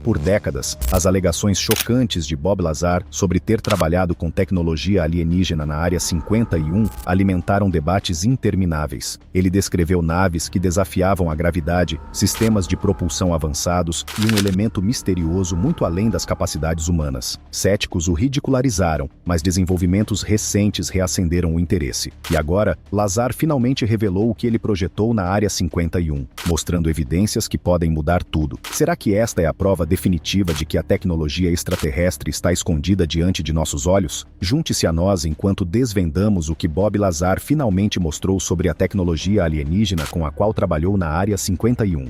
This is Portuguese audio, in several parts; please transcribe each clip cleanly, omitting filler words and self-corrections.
Por décadas, as alegações chocantes de Bob Lazar sobre ter trabalhado com tecnologia alienígena na Área 51 alimentaram debates intermináveis. Ele descreveu naves que desafiavam a gravidade, sistemas de propulsão avançados e um elemento misterioso muito além das capacidades humanas. Céticos o ridicularizaram, mas desenvolvimentos recentes reacenderam o interesse. E agora, Lazar finalmente revelou o que ele projetou na Área 51, mostrando evidências que podem mudar tudo. Será que esta é a prova definitiva de que a tecnologia extraterrestre está escondida diante de nossos olhos? Junte-se a nós enquanto desvendamos o que Bob Lazar finalmente mostrou sobre a tecnologia alienígena com a qual trabalhou na Área 51.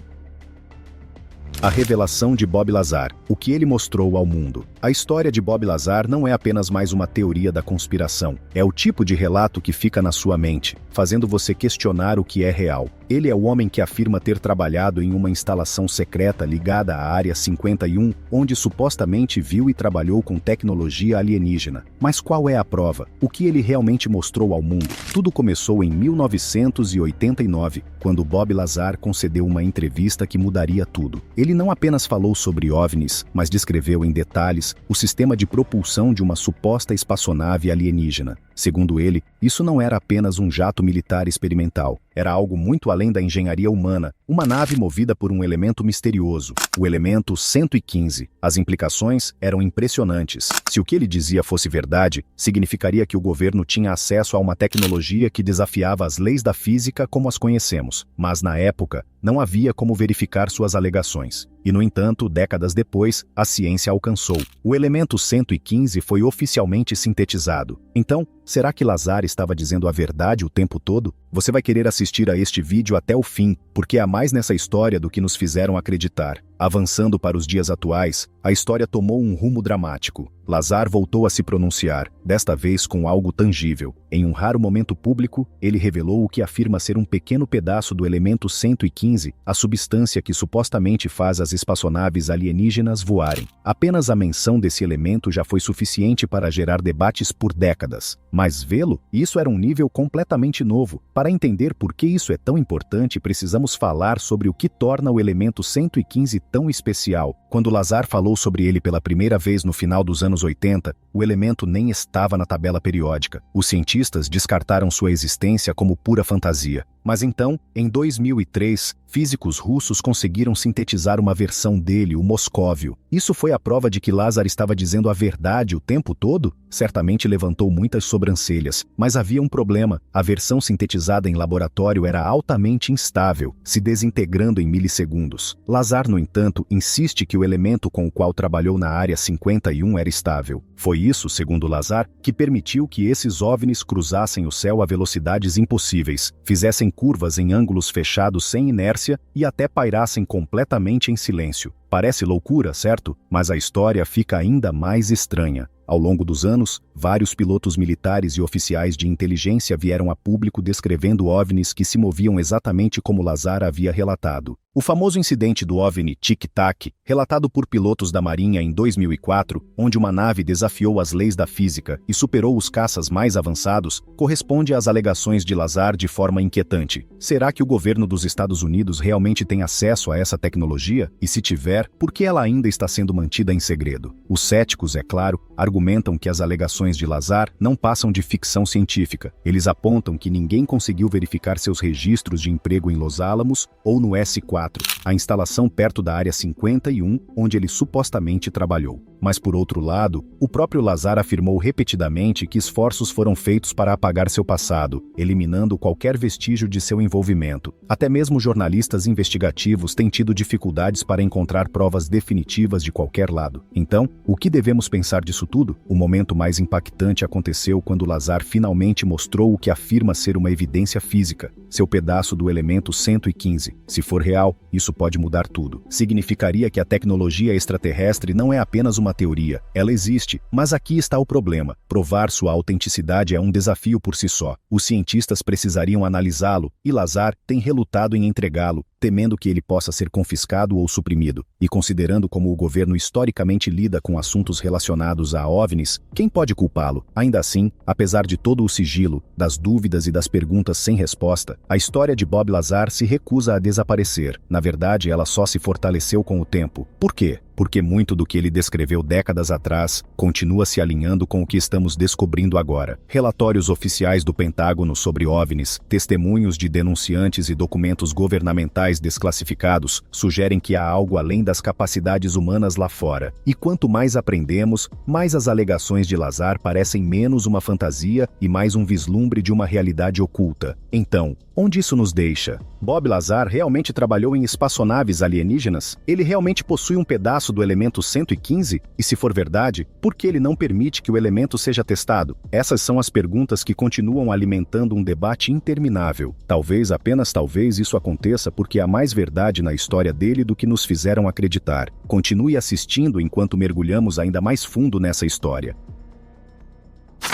A revelação de Bob Lazar, o que ele mostrou ao mundo. A história de Bob Lazar não é apenas mais uma teoria da conspiração. É o tipo de relato que fica na sua mente, fazendo você questionar o que é real. Ele é o homem que afirma ter trabalhado em uma instalação secreta ligada à Área 51, onde supostamente viu e trabalhou com tecnologia alienígena. Mas qual é a prova? O que ele realmente mostrou ao mundo? Tudo começou em 1989, quando Bob Lazar concedeu uma entrevista que mudaria tudo. Ele não apenas falou sobre OVNIs, mas descreveu em detalhes o sistema de propulsão de uma suposta espaçonave alienígena. Segundo ele, isso não era apenas um jato militar experimental. Era algo muito além da engenharia humana, uma nave movida por um elemento misterioso, o elemento 115. As implicações eram impressionantes. Se o que ele dizia fosse verdade, significaria que o governo tinha acesso a uma tecnologia que desafiava as leis da física como as conhecemos. Mas na época, não havia como verificar suas alegações. E, no entanto, décadas depois, a ciência alcançou. O elemento 115 foi oficialmente sintetizado. Então, será que Lazar estava dizendo a verdade o tempo todo? Você vai querer assistir a este vídeo até o fim, porque há mais nessa história do que nos fizeram acreditar. Avançando para os dias atuais, a história tomou um rumo dramático. Lazar voltou a se pronunciar, desta vez com algo tangível. Em um raro momento público, ele revelou o que afirma ser um pequeno pedaço do elemento 115, a substância que supostamente faz as espaçonaves alienígenas voarem. Apenas a menção desse elemento já foi suficiente para gerar debates por décadas. Mas vê-lo? Isso era um nível completamente novo. Para entender por que isso é tão importante, precisamos falar sobre o que torna o elemento 115 tão especial. Quando Lazar falou sobre ele pela primeira vez no final dos anos 80, o elemento nem estava na tabela periódica. Os cientistas descartaram sua existência como pura fantasia. Mas então, em 2003, físicos russos conseguiram sintetizar uma versão dele, o Moscóvio. Isso foi a prova de que Lazar estava dizendo a verdade o tempo todo? Certamente levantou muitas sobrancelhas, mas havia um problema. A versão sintetizada em laboratório era altamente instável, se desintegrando em milissegundos. Lazar, no entanto, insiste que o elemento com o qual trabalhou na Área 51 era estável. Foi isso, segundo Lazar, que permitiu que esses OVNIs cruzassem o céu a velocidades impossíveis, fizessem curvas em ângulos fechados sem inércia e até pairassem completamente em silêncio. Parece loucura, certo? Mas a história fica ainda mais estranha. Ao longo dos anos, vários pilotos militares e oficiais de inteligência vieram a público descrevendo OVNIs que se moviam exatamente como Lazar havia relatado. O famoso incidente do OVNI Tic Tac, relatado por pilotos da Marinha em 2004, onde uma nave desafiou as leis da física e superou os caças mais avançados, corresponde às alegações de Lazar de forma inquietante. Será que o governo dos Estados Unidos realmente tem acesso a essa tecnologia? E se tiver, por que ela ainda está sendo mantida em segredo? Os céticos, é claro, argumentam que as alegações de Lazar não passam de ficção científica. Eles apontam que ninguém conseguiu verificar seus registros de emprego em Los Alamos ou no S4, a instalação perto da Área 51, onde ele supostamente trabalhou. Mas, por outro lado, o próprio Lazar afirmou repetidamente que esforços foram feitos para apagar seu passado, eliminando qualquer vestígio de seu envolvimento. Até mesmo jornalistas investigativos têm tido dificuldades para encontrar provas definitivas de qualquer lado. Então, o que devemos pensar disso tudo? O momento mais impactante aconteceu quando Lazar finalmente mostrou o que afirma ser uma evidência física, seu pedaço do elemento 115. Se for real, isso pode mudar tudo. Significaria que a tecnologia extraterrestre não é apenas uma teoria, ela existe, mas aqui está o problema. Provar sua autenticidade é um desafio por si só. Os cientistas precisariam analisá-lo, e Lazar tem relutado em entregá-lo, temendo que ele possa ser confiscado ou suprimido. E considerando como o governo historicamente lida com assuntos relacionados a OVNIs, quem pode culpá-lo? Ainda assim, apesar de todo o sigilo, das dúvidas e das perguntas sem resposta, a história de Bob Lazar se recusa a desaparecer. Na verdade, ela só se fortaleceu com o tempo. Por quê? porque muito do que ele descreveu décadas atrás continua se alinhando com o que estamos descobrindo agora. Relatórios oficiais do Pentágono sobre OVNIs, testemunhos de denunciantes e documentos governamentais desclassificados sugerem que há algo além das capacidades humanas lá fora. E quanto mais aprendemos, mais as alegações de Lazar parecem menos uma fantasia e mais um vislumbre de uma realidade oculta. Então, onde isso nos deixa? Bob Lazar realmente trabalhou em espaçonaves alienígenas? Ele realmente possui um pedaço do elemento 115? E se for verdade, por que ele não permite que o elemento seja testado? Essas são as perguntas que continuam alimentando um debate interminável. Talvez, apenas talvez, isso aconteça porque há mais verdade na história dele do que nos fizeram acreditar. Continue assistindo enquanto mergulhamos ainda mais fundo nessa história.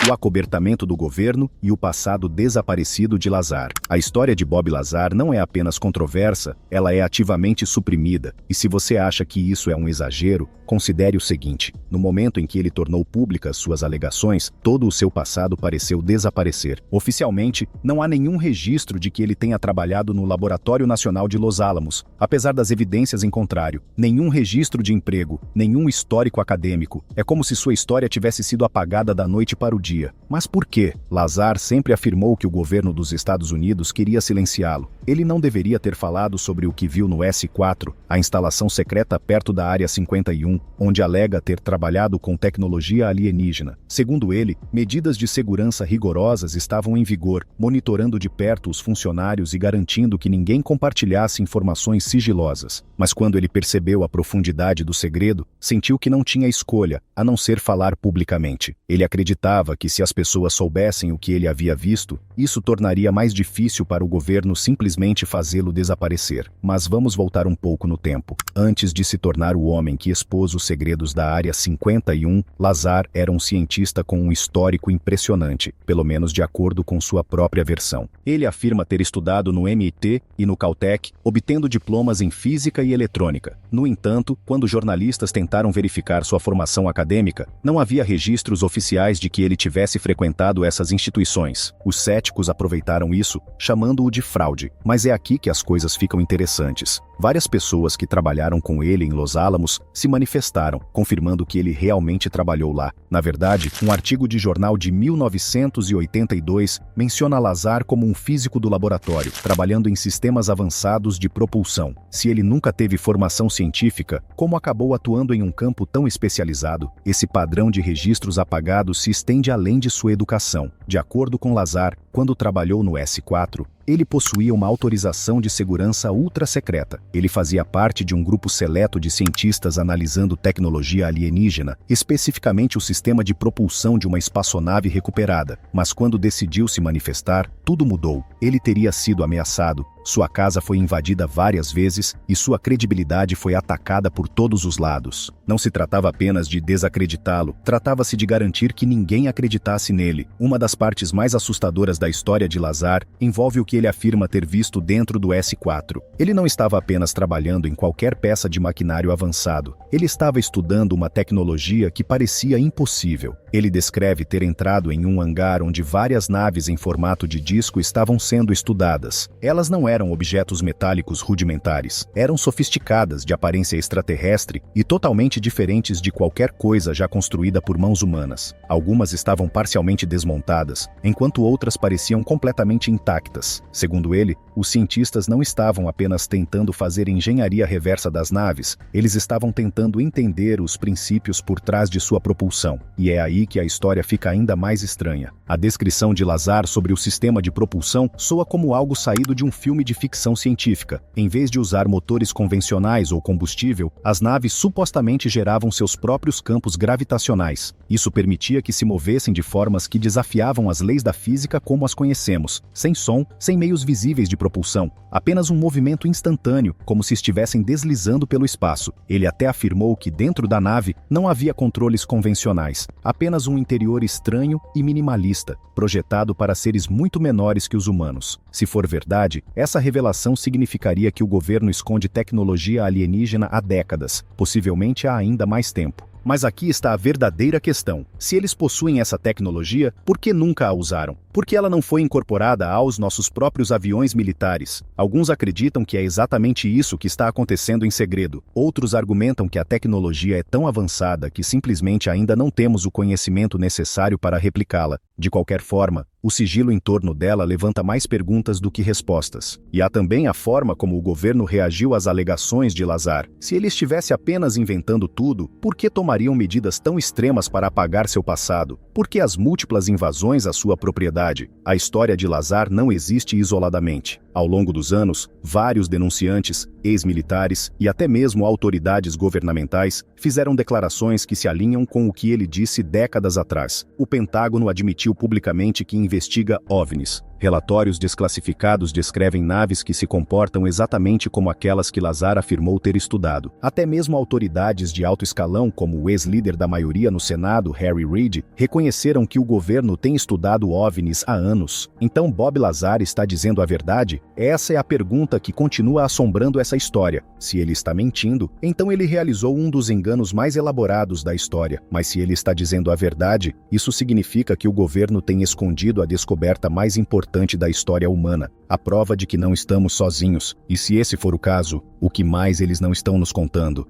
O acobertamento do governo e o passado desaparecido de Lazar. A história de Bob Lazar não é apenas controversa, ela é ativamente suprimida. E se você acha que isso é um exagero, considere o seguinte: no momento em que ele tornou públicas suas alegações, todo o seu passado pareceu desaparecer. Oficialmente, não há nenhum registro de que ele tenha trabalhado no Laboratório Nacional de Los Alamos, apesar das evidências em contrário. Nenhum registro de emprego, nenhum histórico acadêmico. É como se sua história tivesse sido apagada da noite para o dia. Mas por quê? Lazar sempre afirmou que o governo dos Estados Unidos queria silenciá-lo. Ele não deveria ter falado sobre o que viu no S-4, a instalação secreta perto da Área 51, onde alega ter trabalhado com tecnologia alienígena. Segundo ele, medidas de segurança rigorosas estavam em vigor, monitorando de perto os funcionários e garantindo que ninguém compartilhasse informações sigilosas. Mas quando ele percebeu a profundidade do segredo, sentiu que não tinha escolha, a não ser falar publicamente. Ele acreditava que se as pessoas soubessem o que ele havia visto, isso tornaria mais difícil para o governo simplesmente fazê-lo desaparecer. Mas vamos voltar um pouco no tempo. Antes de se tornar o homem que expôs os segredos da Área 51, Lazar era um cientista com um histórico impressionante, pelo menos de acordo com sua própria versão. Ele afirma ter estudado no MIT e no Caltech, obtendo diplomas em física e eletrônica. No entanto, quando jornalistas tentaram verificar sua formação acadêmica, não havia registros oficiais de que ele tivesse frequentado essas instituições. Os céticos aproveitaram isso, chamando-o de fraude. Mas é aqui que as coisas ficam interessantes. Várias pessoas que trabalharam com ele em Los Alamos se manifestaram, confirmando que ele realmente trabalhou lá. Na verdade, um artigo de jornal de 1982 menciona Lazar como um físico do laboratório, trabalhando em sistemas avançados de propulsão. Se ele nunca teve formação científica, como acabou atuando em um campo tão especializado? Esse padrão de registros apagados se estende além de sua educação. De acordo com Lazar, quando trabalhou no S-4, ele possuía uma autorização de segurança ultra-secreta. Ele fazia parte de um grupo seleto de cientistas analisando tecnologia alienígena, especificamente o sistema de propulsão de uma espaçonave recuperada. Mas quando decidiu se manifestar, tudo mudou. Ele teria sido ameaçado, sua casa foi invadida várias vezes e sua credibilidade foi atacada por todos os lados. Não se tratava apenas de desacreditá-lo, tratava-se de garantir que ninguém acreditasse nele. Uma das partes mais assustadoras da história de Lazar envolve o que ele afirma ter visto dentro do S-4. Ele não estava apenas trabalhando em qualquer peça de maquinário avançado. Ele estava estudando uma tecnologia que parecia impossível. Ele descreve ter entrado em um hangar onde várias naves em formato de disco estavam sendo estudadas. Elas não eram objetos metálicos rudimentares. Eram sofisticadas, de aparência extraterrestre e totalmente diferentes de qualquer coisa já construída por mãos humanas. Algumas estavam parcialmente desmontadas, enquanto outras pareciam completamente intactas. Segundo ele, os cientistas não estavam apenas tentando fazer engenharia reversa das naves, eles estavam tentando entender os princípios por trás de sua propulsão. E é aí que a história fica ainda mais estranha. A descrição de Lazar sobre o sistema de propulsão soa como algo saído de um filme de ficção científica. Em vez de usar motores convencionais ou combustível, as naves supostamente geravam seus próprios campos gravitacionais. Isso permitia que se movessem de formas que desafiavam as leis da física como as conhecemos, sem som, sem meios visíveis de propulsão, apenas um movimento instantâneo, como se estivessem deslizando pelo espaço. Ele até afirmou que dentro da nave não havia controles convencionais, apenas um interior estranho e minimalista, projetado para seres muito menores que os humanos. Se for verdade, essa revelação significaria que o governo esconde tecnologia alienígena há décadas, possivelmente há ainda mais tempo. Mas aqui está a verdadeira questão. Se eles possuem essa tecnologia, por que nunca a usaram? Por que ela não foi incorporada aos nossos próprios aviões militares? Alguns acreditam que é exatamente isso que está acontecendo em segredo. Outros argumentam que a tecnologia é tão avançada que simplesmente ainda não temos o conhecimento necessário para replicá-la. De qualquer forma, o sigilo em torno dela levanta mais perguntas do que respostas. E há também a forma como o governo reagiu às alegações de Lazar. Se ele estivesse apenas inventando tudo, por que tomariam medidas tão extremas para apagar seu passado? Por que as múltiplas invasões à sua propriedade? A história de Lazar não existe isoladamente. Ao longo dos anos, vários denunciantes, ex-militares e até mesmo autoridades governamentais fizeram declarações que se alinham com o que ele disse décadas atrás. O Pentágono admitiu publicamente que investiga OVNIs. Relatórios desclassificados descrevem naves que se comportam exatamente como aquelas que Lazar afirmou ter estudado. Até mesmo autoridades de alto escalão, como o ex-líder da maioria no Senado, Harry Reid, reconheceram que o governo tem estudado OVNIs há anos. Então Bob Lazar está dizendo a verdade? Essa é a pergunta que continua assombrando essa história. Se ele está mentindo, então ele realizou um dos enganos mais elaborados da história. Mas se ele está dizendo a verdade, isso significa que o governo tem escondido a descoberta mais importante da história humana, a prova de que não estamos sozinhos. E se esse for o caso, o que mais eles não estão nos contando?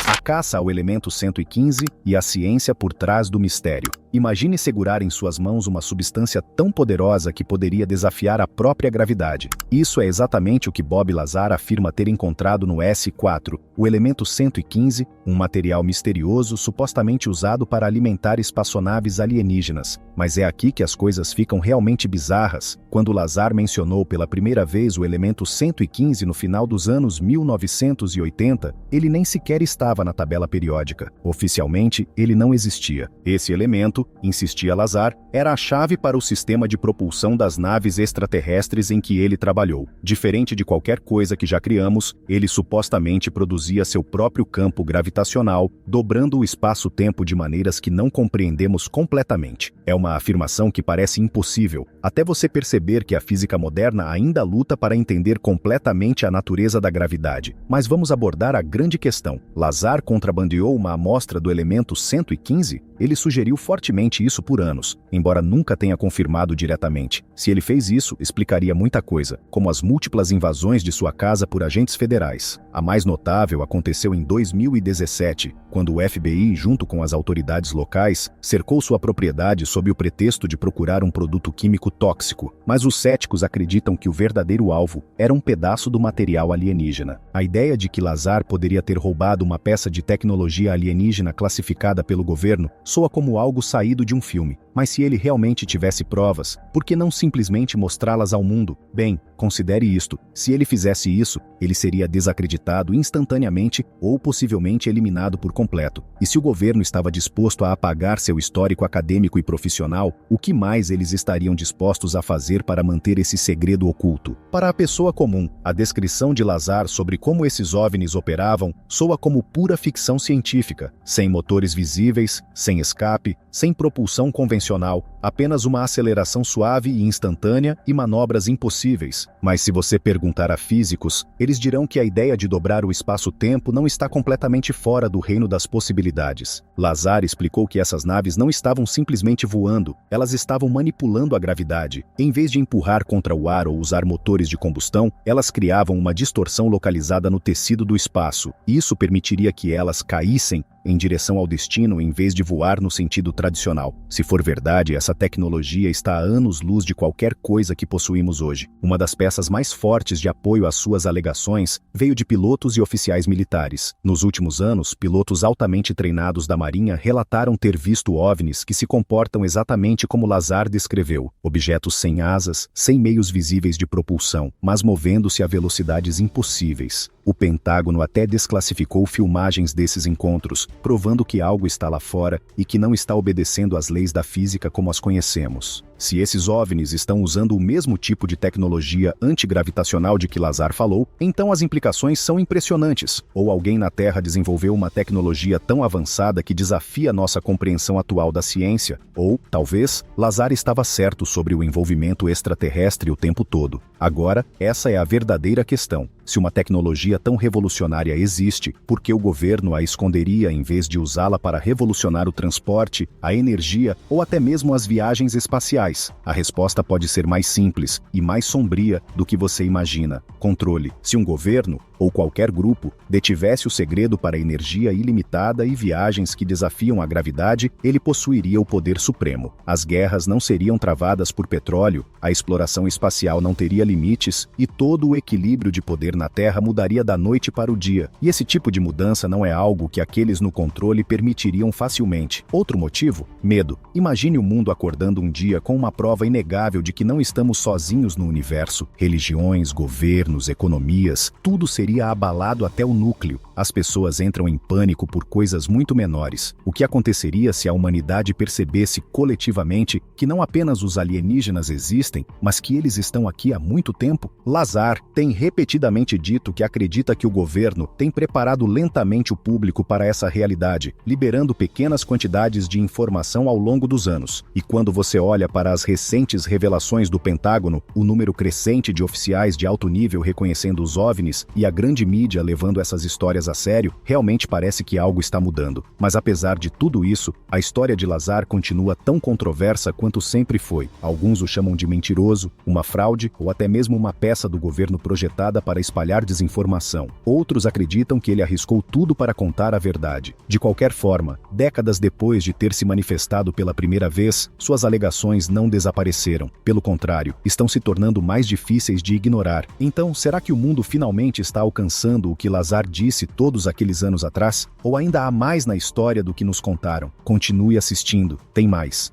A caça ao elemento 115 e a ciência por trás do mistério. Imagine segurar em suas mãos uma substância tão poderosa que poderia desafiar a própria gravidade. Isso é exatamente o que Bob Lazar afirma ter encontrado no S-4, o elemento 115, um material misterioso supostamente usado para alimentar espaçonaves alienígenas. Mas é aqui que as coisas ficam realmente bizarras. Quando Lazar mencionou pela primeira vez o elemento 115 no final dos anos 1980, ele nem sequer estava na tabela periódica. Oficialmente, ele não existia. Esse elemento, insistia Lazar, era a chave para o sistema de propulsão das naves extraterrestres em que ele trabalhou. Diferente de qualquer coisa que já criamos, ele supostamente produzia seu próprio campo gravitacional, dobrando o espaço-tempo de maneiras que não compreendemos completamente. É uma afirmação que parece impossível, até você perceber que a física moderna ainda luta para entender completamente a natureza da gravidade. Mas vamos abordar a grande questão. Lazar contrabandeou uma amostra do elemento 115? Ele sugeriu fortemente isso por anos, embora nunca tenha confirmado diretamente. Se ele fez isso, explicaria muita coisa, como as múltiplas invasões de sua casa por agentes federais. A mais notável aconteceu em 2017, quando o FBI, junto com as autoridades locais, cercou sua propriedade sob o pretexto de procurar um produto químico tóxico. Mas os céticos acreditam que o verdadeiro alvo era um pedaço do material alienígena. A ideia de que Lazar poderia ter roubado uma peça de tecnologia alienígena classificada pelo governo soa como algo saído de um filme. Mas se ele realmente tivesse provas, por que não simplesmente mostrá-las ao mundo? Bem, considere isto. Se ele fizesse isso, ele seria desacreditado instantaneamente ou possivelmente eliminado por completo. E se o governo estava disposto a apagar seu histórico acadêmico e profissional, o que mais eles estariam dispostos a fazer para manter esse segredo oculto? Para a pessoa comum, a descrição de Lazar sobre como esses OVNIs operavam soa como pura ficção científica, sem motores visíveis, sem escape, sem propulsão convencional, apenas uma aceleração suave e instantânea e manobras impossíveis. Mas se você perguntar a físicos, eles dirão que a ideia de dobrar o espaço-tempo não está completamente fora do reino das possibilidades. Lazar explicou que essas naves não estavam simplesmente voando, elas estavam manipulando a gravidade. Em vez de empurrar contra o ar ou usar motores de combustão, elas criavam uma distorção localizada no tecido do espaço. Isso permitiria que elas caíssem em direção ao destino em vez de voar no sentido tradicional. Se for verdade, essa tecnologia está a anos-luz de qualquer coisa que possuímos hoje. Uma das peças mais fortes de apoio às suas alegações veio de pilotos e oficiais militares. Nos últimos anos, pilotos altamente treinados da Marinha relataram ter visto OVNIs que se comportam exatamente como Lazar descreveu. Objetos sem asas, sem meios visíveis de propulsão, mas movendo-se a velocidades impossíveis. O Pentágono até desclassificou filmagens desses encontros, provando que algo está lá fora e que não está obedecendo às leis da física como as conhecemos. Se esses OVNIs estão usando o mesmo tipo de tecnologia antigravitacional de que Lazar falou, então as implicações são impressionantes. Ou alguém na Terra desenvolveu uma tecnologia tão avançada que desafia nossa compreensão atual da ciência, ou, talvez, Lazar estava certo sobre o envolvimento extraterrestre o tempo todo. Agora, essa é a verdadeira questão. Se uma tecnologia tão revolucionária existe, por que o governo a esconderia em vez de usá-la para revolucionar o transporte, a energia ou até mesmo as viagens espaciais? A resposta pode ser mais simples e mais sombria do que você imagina: controle. Se um governo, ou qualquer grupo, detivesse o segredo para energia ilimitada e viagens que desafiam a gravidade, ele possuiria o poder supremo. As guerras não seriam travadas por petróleo, a exploração espacial não teria limites e todo o equilíbrio de poder na Terra mudaria da noite para o dia. E esse tipo de mudança não é algo que aqueles no controle permitiriam facilmente. Outro motivo? Medo. Imagine o mundo acordando um dia com uma prova inegável de que não estamos sozinhos no universo. Religiões, governos, economias, tudo seria abalado até o núcleo. As pessoas entram em pânico por coisas muito menores. O que aconteceria se a humanidade percebesse coletivamente que não apenas os alienígenas existem, mas que eles estão aqui há muito tempo? Lazar tem repetidamente dito que acredita que o governo tem preparado lentamente o público para essa realidade, liberando pequenas quantidades de informação ao longo dos anos. E quando você olha para as recentes revelações do Pentágono, o número crescente de oficiais de alto nível reconhecendo os OVNIs e a grande mídia levando essas histórias a sério, realmente parece que algo está mudando. Mas apesar de tudo isso, a história de Lazar continua tão controversa quanto sempre foi. Alguns o chamam de mentiroso, uma fraude ou até mesmo uma peça do governo projetada para espalhar desinformação. Outros acreditam que ele arriscou tudo para contar a verdade. De qualquer forma, décadas depois de ter se manifestado pela primeira vez, suas alegações não desapareceram. Pelo contrário, estão se tornando mais difíceis de ignorar. Então, será que o mundo finalmente está alcançando o que Lazar disse todos aqueles anos atrás? Ou ainda há mais na história do que nos contaram? Continue assistindo, tem mais.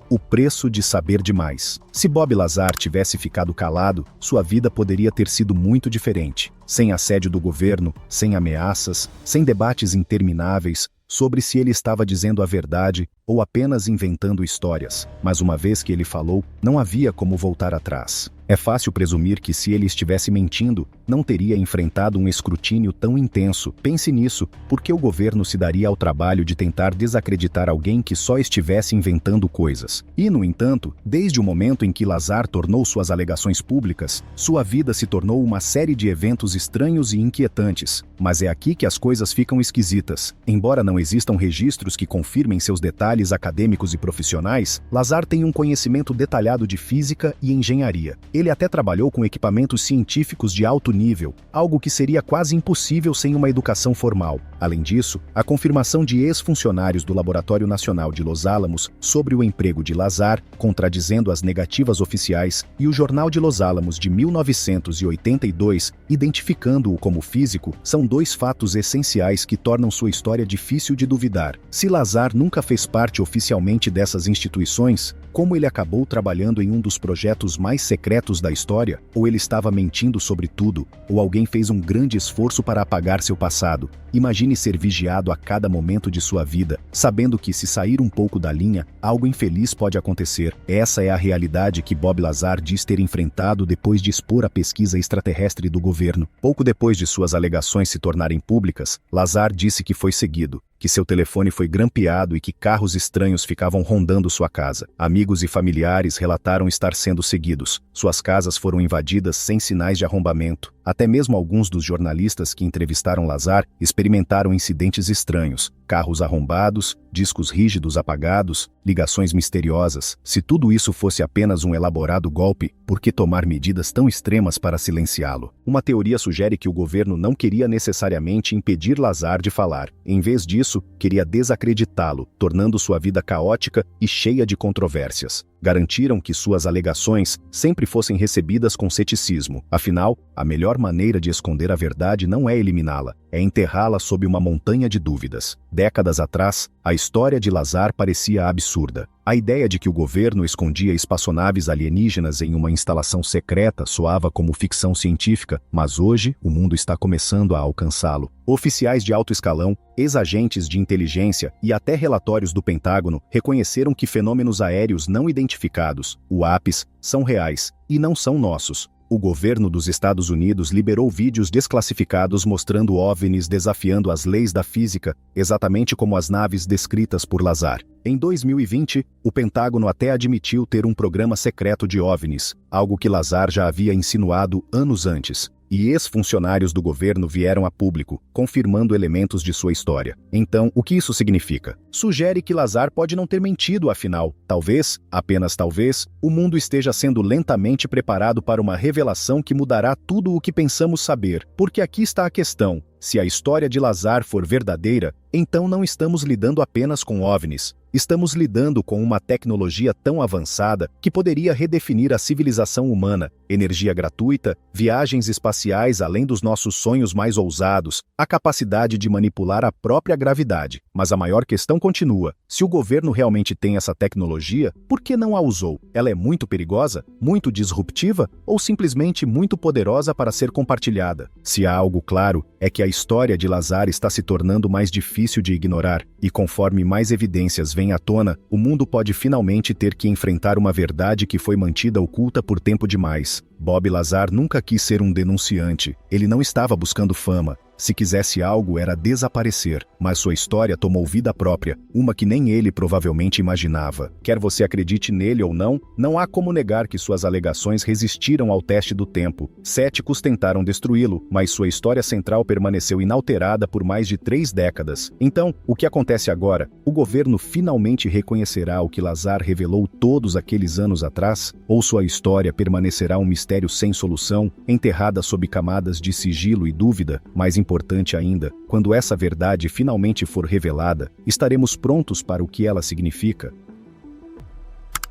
O preço de saber demais. Se Bob Lazar tivesse ficado calado, sua vida poderia ter sido muito diferente. Sem assédio do governo, sem ameaças, sem debates intermináveis sobre se ele estava dizendo a verdade ou apenas inventando histórias. Mas uma vez que ele falou, não havia como voltar atrás. É fácil presumir que se ele estivesse mentindo, não teria enfrentado um escrutínio tão intenso. Pense nisso, porque o governo se daria ao trabalho de tentar desacreditar alguém que só estivesse inventando coisas. E, no entanto, desde o momento em que Lazar tornou suas alegações públicas, sua vida se tornou uma série de eventos estranhos e inquietantes. Mas é aqui que as coisas ficam esquisitas. Embora não existam registros que confirmem seus detalhes acadêmicos e profissionais, Lazar tem um conhecimento detalhado de física e engenharia. Ele até trabalhou com equipamentos científicos de alto nível, algo que seria quase impossível sem uma educação formal. Além disso, a confirmação de ex-funcionários do Laboratório Nacional de Los Alamos sobre o emprego de Lazar, contradizendo as negativas oficiais, e o Jornal de Los Alamos de 1982, identificando-o como físico, são dois fatos essenciais que tornam sua história difícil de duvidar. Se Lazar nunca fez parte oficialmente dessas instituições, como ele acabou trabalhando em um dos projetos mais secretos da história? Ou ele estava mentindo sobre tudo, ou alguém fez um grande esforço para apagar seu passado? Imagine ser vigiado a cada momento de sua vida, sabendo que se sair um pouco da linha, algo infeliz pode acontecer. Essa é a realidade que Bob Lazar diz ter enfrentado depois de expor a pesquisa extraterrestre do governo. Pouco depois de suas alegações se tornarem públicas, Lazar disse que foi seguido, que seu telefone foi grampeado e que carros estranhos ficavam rondando sua casa. Amigos e familiares relataram estar sendo seguidos. Suas casas foram invadidas sem sinais de arrombamento. Até mesmo alguns dos jornalistas que entrevistaram Lazar experimentaram incidentes estranhos. Carros arrombados, discos rígidos apagados, ligações misteriosas. Se tudo isso fosse apenas um elaborado golpe, por que tomar medidas tão extremas para silenciá-lo? Uma teoria sugere que o governo não queria necessariamente impedir Lazar de falar. Em vez disso, queria desacreditá-lo, tornando sua vida caótica e cheia de controvérsias. Garantiram que suas alegações sempre fossem recebidas com ceticismo. Afinal, a melhor maneira de esconder a verdade não é eliminá-la, é enterrá-la sob uma montanha de dúvidas. Décadas atrás, a história de Lazar parecia absurda. A ideia de que o governo escondia espaçonaves alienígenas em uma instalação secreta soava como ficção científica, mas hoje o mundo está começando a alcançá-lo. Oficiais de alto escalão, ex-agentes de inteligência e até relatórios do Pentágono reconheceram que fenômenos aéreos não identificados, UAPs, são reais e não são nossos. O governo dos Estados Unidos liberou vídeos desclassificados mostrando OVNIs desafiando as leis da física, exatamente como as naves descritas por Lazar. Em 2020, o Pentágono até admitiu ter um programa secreto de OVNIs, algo que Lazar já havia insinuado anos antes. e ex-funcionários do governo vieram a público, confirmando elementos de sua história. Então, o que isso significa? Sugere que Lazar pode não ter mentido afinal. Talvez, apenas talvez, o mundo esteja sendo lentamente preparado para uma revelação que mudará tudo o que pensamos saber. Porque aqui está a questão. Se a história de Lazar for verdadeira, então não estamos lidando apenas com OVNIs. Estamos lidando com uma tecnologia tão avançada que poderia redefinir a civilização humana, energia gratuita, viagens espaciais além dos nossos sonhos mais ousados, a capacidade de manipular a própria gravidade. Mas a maior questão continua. Se o governo realmente tem essa tecnologia, por que não a usou? Ela é muito perigosa, muito disruptiva ou simplesmente muito poderosa para ser compartilhada? Se há algo claro, é que a história de Lazar está se tornando mais difícil de ignorar, e conforme mais evidências vêm à tona, o mundo pode finalmente ter que enfrentar uma verdade que foi mantida oculta por tempo demais. Bob Lazar nunca quis ser um denunciante. Ele não estava buscando fama. Se quisesse algo, era desaparecer. Mas sua história tomou vida própria, uma que nem ele provavelmente imaginava. Quer você acredite nele ou não, não há como negar que suas alegações resistiram ao teste do tempo. Céticos tentaram destruí-lo, mas sua história central permaneceu inalterada por mais de 3 décadas. Então, o que acontece agora? O governo finalmente reconhecerá o que Lazar revelou todos aqueles anos atrás? Ou sua história permanecerá um mistério sem solução, enterrada sob camadas de sigilo e dúvida? Mais importante ainda, quando essa verdade finalmente for revelada, estaremos prontos para o que ela significa?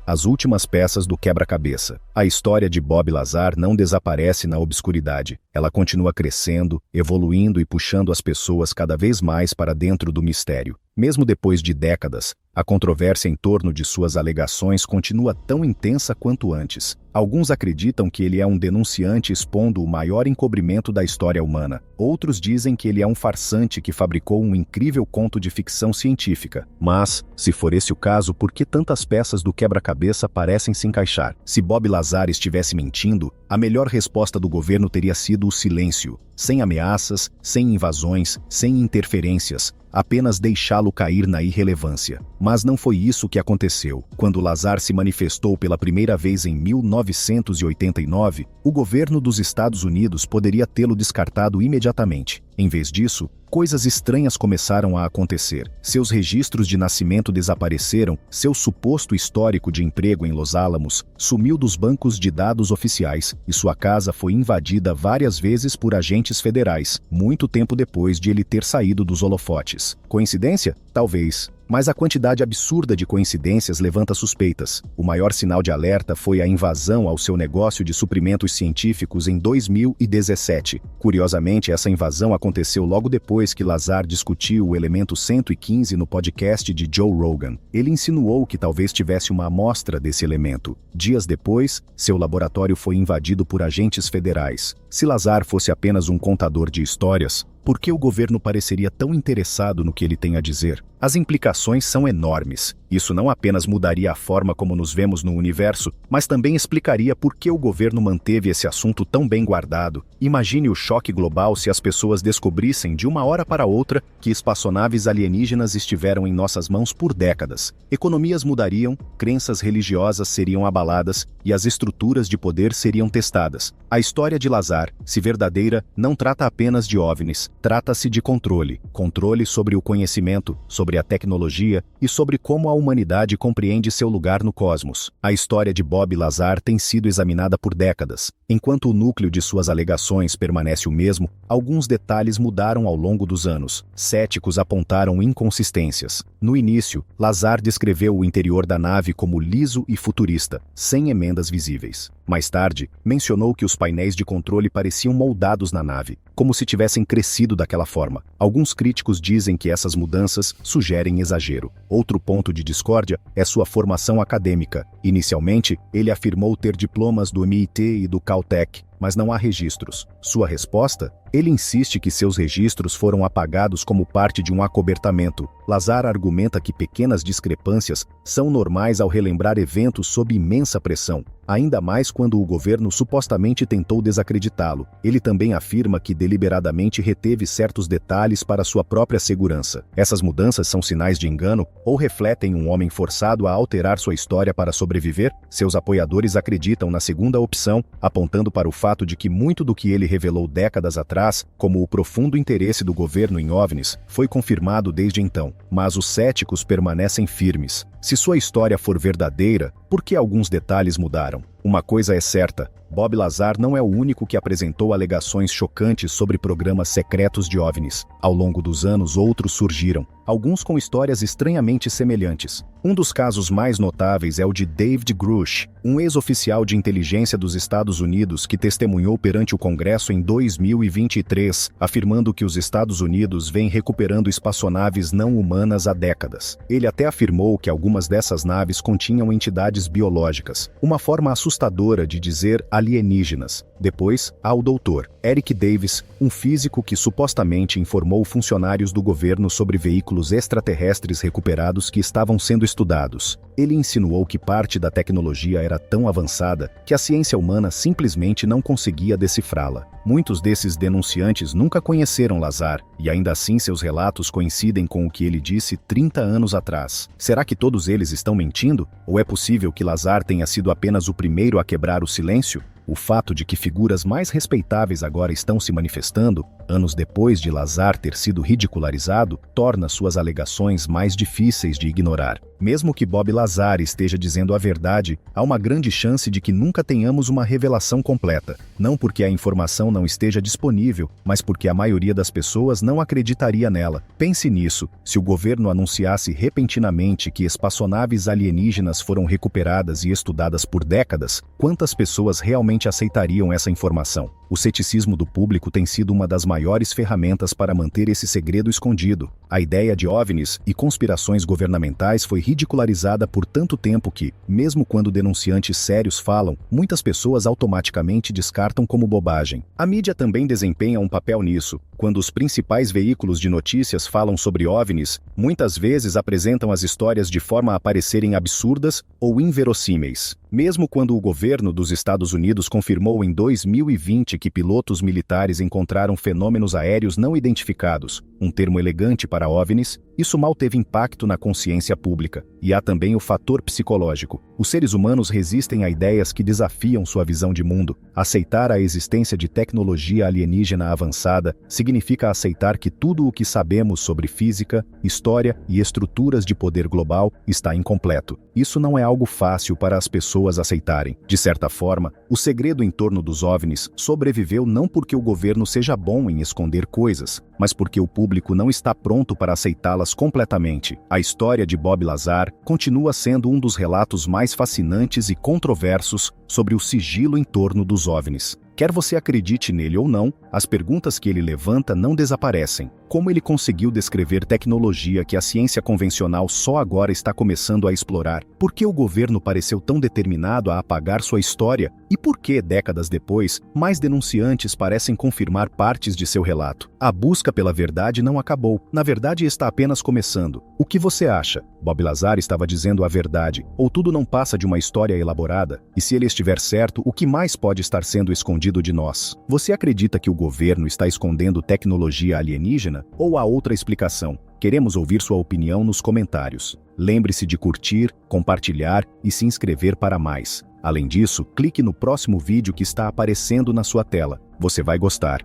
As últimas peças do quebra-cabeça. A história de Bob Lazar não desaparece na obscuridade. Ela continua crescendo, evoluindo e puxando as pessoas cada vez mais para dentro do mistério. Mesmo depois de décadas, a controvérsia em torno de suas alegações continua tão intensa quanto antes. Alguns acreditam que ele é um denunciante expondo o maior encobrimento da história humana. Outros dizem que ele é um farsante que fabricou um incrível conto de ficção científica. Mas, se for esse o caso, por que tantas peças do quebra-cabeça parecem se encaixar? Se Bob Lazar estivesse mentindo, a melhor resposta do governo teria sido o silêncio. Sem ameaças, sem invasões, sem interferências. Apenas deixá-lo cair na irrelevância. Mas não foi isso que aconteceu. Quando Lazar se manifestou pela primeira vez em 1989, o governo dos Estados Unidos poderia tê-lo descartado imediatamente. Em vez disso, coisas estranhas começaram a acontecer. Seus registros de nascimento desapareceram, seu suposto histórico de emprego em Los Alamos sumiu dos bancos de dados oficiais e sua casa foi invadida várias vezes por agentes federais, muito tempo depois de ele ter saído dos holofotes. Coincidência? Talvez. Mas a quantidade absurda de coincidências levanta suspeitas. O maior sinal de alerta foi a invasão ao seu negócio de suprimentos científicos em 2017. Curiosamente, essa invasão aconteceu logo depois que Lazar discutiu o elemento 115 no podcast de Joe Rogan. Ele insinuou que talvez tivesse uma amostra desse elemento. Dias depois, seu laboratório foi invadido por agentes federais. Se Lazar fosse apenas um contador de histórias, por que o governo pareceria tão interessado no que ele tem a dizer? As implicações são enormes. Isso não apenas mudaria a forma como nos vemos no universo, mas também explicaria por que o governo manteve esse assunto tão bem guardado. Imagine o choque global se as pessoas descobrissem de uma hora para outra que espaçonaves alienígenas estiveram em nossas mãos por décadas. Economias mudariam, crenças religiosas seriam abaladas e as estruturas de poder seriam testadas. A história de Lazar, se verdadeira, não trata apenas de OVNIs. Trata-se de controle. Controle sobre o conhecimento, sobre a tecnologia e sobre como a humanidade compreende seu lugar no cosmos. A história de Bob Lazar tem sido examinada por décadas. Enquanto o núcleo de suas alegações permanece o mesmo, alguns detalhes mudaram ao longo dos anos. Céticos apontaram inconsistências. No início, Lazar descreveu o interior da nave como liso e futurista, sem emendas visíveis. Mais tarde, mencionou que os painéis de controle pareciam moldados na nave, como se tivessem crescido daquela forma. Alguns críticos dizem que essas mudanças sugerem exagero. Outro ponto de discórdia é sua formação acadêmica. Inicialmente, ele afirmou ter diplomas do MIT e do Caltech, mas não há registros. Sua resposta? Ele insiste que seus registros foram apagados como parte de um acobertamento. Lazar argumenta que pequenas discrepâncias são normais ao relembrar eventos sob imensa pressão, ainda mais quando o governo supostamente tentou desacreditá-lo. Ele também afirma que deliberadamente reteve certos detalhes para sua própria segurança. Essas mudanças são sinais de engano ou refletem um homem forçado a alterar sua história para sobreviver? Seus apoiadores acreditam na segunda opção, apontando para o fato de que muito do que ele revelou décadas atrás, como o profundo interesse do governo em OVNIs, foi confirmado desde então. Mas os céticos permanecem firmes. Se sua história for verdadeira, por que alguns detalhes mudaram? Uma coisa é certa: Bob Lazar não é o único que apresentou alegações chocantes sobre programas secretos de OVNIs. Ao longo dos anos, outros surgiram, alguns com histórias estranhamente semelhantes. Um dos casos mais notáveis é o de David Grush, um ex-oficial de inteligência dos Estados Unidos que testemunhou perante o Congresso em 2023, afirmando que os Estados Unidos vêm recuperando espaçonaves não humanas há décadas. Ele até afirmou que algumas dessas naves continham entidades biológicas, uma forma assustadora de dizer alienígenas. Depois, há o Dr. Eric Davis, um físico que supostamente informou funcionários do governo sobre veículos extraterrestres recuperados que estavam sendo estudados. Ele insinuou que parte da tecnologia era tão avançada que a ciência humana simplesmente não conseguia decifrá-la. Muitos desses denunciantes nunca conheceram Lazar, e ainda assim seus relatos coincidem com o que ele disse 30 anos atrás. Será que todos eles estão mentindo? Ou é possível que Lazar tenha sido apenas o primeiro a quebrar o silêncio? O fato de que figuras mais respeitáveis agora estão se manifestando, anos depois de Lazar ter sido ridicularizado, torna suas alegações mais difíceis de ignorar. Mesmo que Bob Lazar esteja dizendo a verdade, há uma grande chance de que nunca tenhamos uma revelação completa. Não porque a informação não esteja disponível, mas porque a maioria das pessoas não acreditaria nela. Pense nisso: se o governo anunciasse repentinamente que espaçonaves alienígenas foram recuperadas e estudadas por décadas, quantas pessoas realmente aceitariam essa informação? O ceticismo do público tem sido uma das maiores ferramentas para manter esse segredo escondido. A ideia de OVNIs e conspirações governamentais foi ridicularizada por tanto tempo que, mesmo quando denunciantes sérios falam, muitas pessoas automaticamente descartam como bobagem. A mídia também desempenha um papel nisso. Quando os principais veículos de notícias falam sobre OVNIs, muitas vezes apresentam as histórias de forma a parecerem absurdas ou inverossímeis. Mesmo quando o governo dos Estados Unidos confirmou em 2020 que pilotos militares encontraram fenômenos aéreos não identificados, um termo elegante para OVNIs, isso mal teve impacto na consciência pública. E há também o fator psicológico. Os seres humanos resistem a ideias que desafiam sua visão de mundo. Aceitar a existência de tecnologia alienígena avançada significa aceitar que tudo o que sabemos sobre física, história e estruturas de poder global está incompleto. Isso não é algo fácil para as pessoas aceitarem. De certa forma, o segredo em torno dos OVNIs sobreviveu não porque o governo seja bom em esconder coisas, mas porque o público não está pronto para aceitá-las completamente. A história de Bob Lazar continua sendo um dos relatos mais fascinantes e controversos sobre o sigilo em torno dos OVNIs. Quer você acredite nele ou não, as perguntas que ele levanta não desaparecem. Como ele conseguiu descrever tecnologia que a ciência convencional só agora está começando a explorar? Por que o governo pareceu tão determinado a apagar sua história? E por que, décadas depois, mais denunciantes parecem confirmar partes de seu relato? A busca pela verdade não acabou. Na verdade, está apenas começando. O que você acha? Bob Lazar estava dizendo a verdade, ou tudo não passa de uma história elaborada? E se ele estiver certo, o que mais pode estar sendo escondido de nós? Você acredita que o governo está escondendo tecnologia alienígena? Ou há outra explicação? Queremos ouvir sua opinião nos comentários. Lembre-se de curtir, compartilhar e se inscrever para mais. Além disso, clique no próximo vídeo que está aparecendo na sua tela. Você vai gostar.